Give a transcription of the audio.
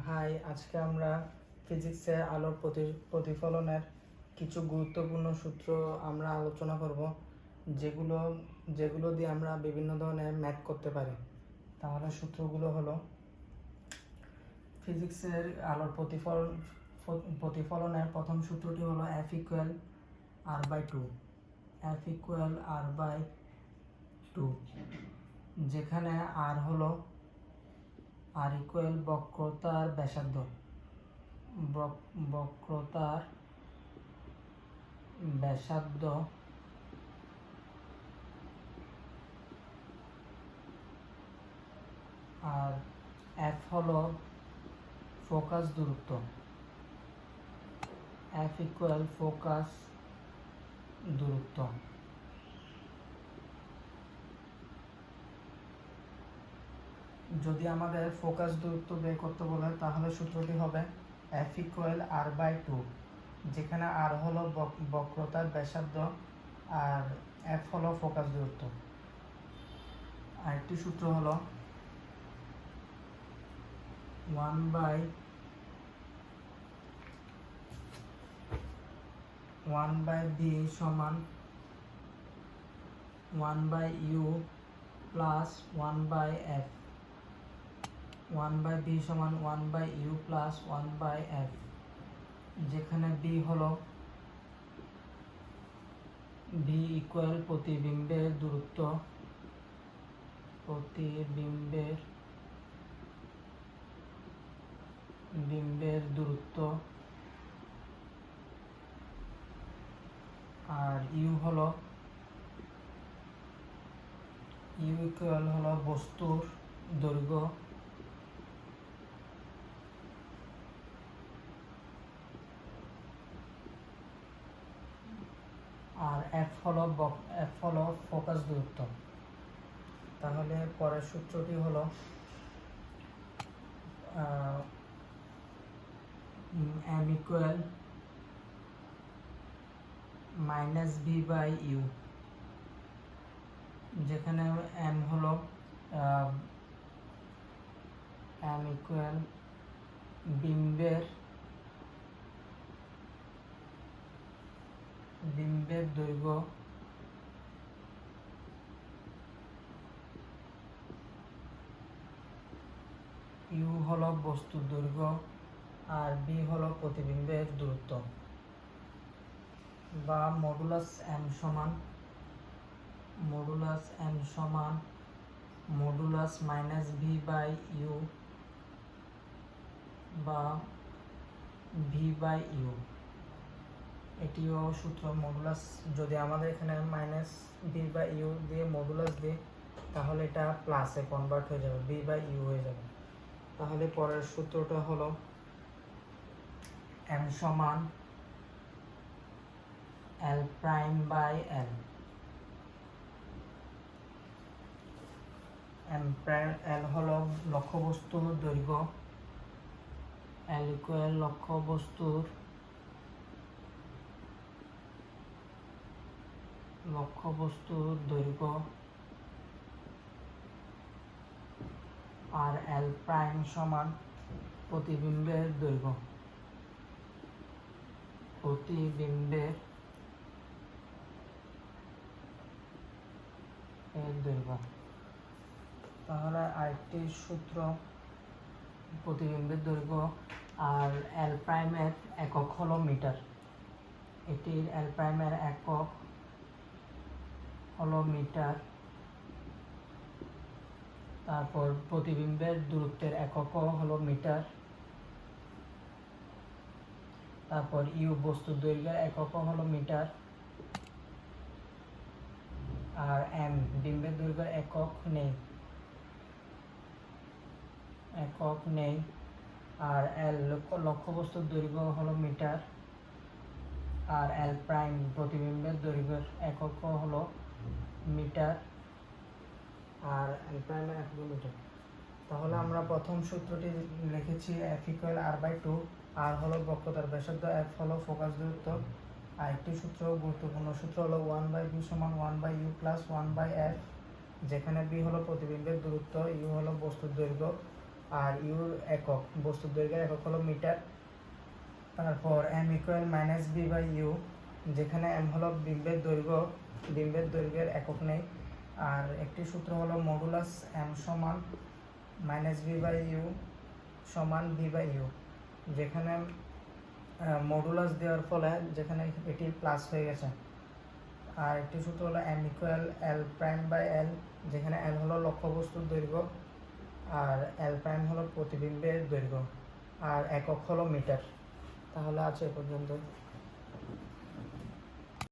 High, আজকে আমরা ফিজিক্সে আলোর প্রতিফলনের কিছু গুরুত্বপূর্ণ সূত্র আমরা আলোচনা করব, যেগুলো যেগুলো দিয়ে আমরা বিভিন্ন ধরনের ম্যাথ করতে পারি। তাহলে সূত্রগুলো হলো, ফিজিক্সের আলোর প্রতিফলনের প্রথম সূত্রটি হলো F = r/2, F = r/2, যেখানে r হলো বক্রতার ব্যাসার্ধ, আর F হলো ফোকাস দূরত্ব, F = ফোকাস দূরত্ব। যদি আমাদের ফোকাস দূরত্ব বের করতে বলে তাহলে সূত্রটি হবে F = r/2, যেখানে r হলো বক্রতার ব্যাসার্ধ আর F হলো ফোকাস দূরত্ব। আরেকটি সূত্র হলো 1/b সমান 1/u প্লাস 1/f, 1/b সমান 1/u প্লাস 1/f, যেখানে b হলো b = প্রতিবিম্বের দূরত্ব, আর u হলো বস্তুর দৈর্ঘ্য, আর f হলো ফোকাস দূরত্ব। তাহলে পরের সূত্রটি হলো m = -b/u, যেখানে m হলো বিম্বের দৈর্ঘ্য, u হলো বস্তুর দৈর্ঘ্য, আর b হলো প্রতিবিম্বের দূরত্ব। বা মডুলাস m সমান -b/u বা v/u। এটিও সূত্র। মডুলাস যদি আমাদের এখানে -b/u দিয়ে মডুলাস দিই তাহলে এটা প্লাসে কনভার্ট হয়ে যাবে, b/u হয়ে যাবে। তাহলে পরের সূত্রটা হলো m সমান L'/L, L হলো লক্ষ্যবস্তুর দৈর্ঘ্য, L = লক্ষ্যবস্তুর দৈর্ঘ্য, আর L' সমান প্রতিবিম্বের দৈর্ঘ্য, তাহলে আরেকটি সূত্র, প্রতিবিম্বের দৈর্ঘ্য আর L' এর একক হলো মিটার। এটির L' এর একক হলো মিটার। তারপর প্রতিবিম্বের দূরত্বের এককও হলো মিটার। তারপর ইউ বস্তুর দৈর্ঘ্যের এককও হলো মিটার। আর এম বিম্বের দৈর্ঘ্যের একক নেই। আর এল লক্ষ্যবস্তুর দৈর্ঘ্য হলো মিটার, আর L' প্রতিবিম্বের দৈর্ঘ্যের এককও হলো মিটার, আর L' এর একক মিটার। তাহলে আমরা প্রথম সূত্রটি লিখেছি F = r/2, r হলো বক্রতার ব্যাসার্ধ, F হলো ফোকাস দূরত্ব। আরেকটি সূত্র, গুরুত্বপূর্ণ সূত্র হলো 1/b সমান 1/u প্লাস 1/f, যেখানে b হলো প্রতিবিম্বের দূরত্ব, u হলো বস্তুর দৈর্ঘ্য, আর ইউর একক, বস্তুর দৈর্ঘ্যের একক হলো মিটার। তারপর M equal minus B by U, যেখানে এম হলো বিম্বের দৈর্ঘ্যের একক নেই। আর একটি সূত্র হলো মডুলাস এম সমান মাইনাস বি বাই ইউ সমান বি বাই ইউ, যেখানে মডুলাস দেওয়ার ফলে যেখানে এটি প্লাস হয়ে গেছে। আর একটি সূত্র হলো M equal L prime by L, যেখানে এল হলো লক্ষ্যবস্তুর দৈর্ঘ্য আর এল প্রাইম হলো প্রতিবিম্বের দৈর্ঘ্য আর একক হলো মিটার। তাহলে আছে এ পর্যন্ত।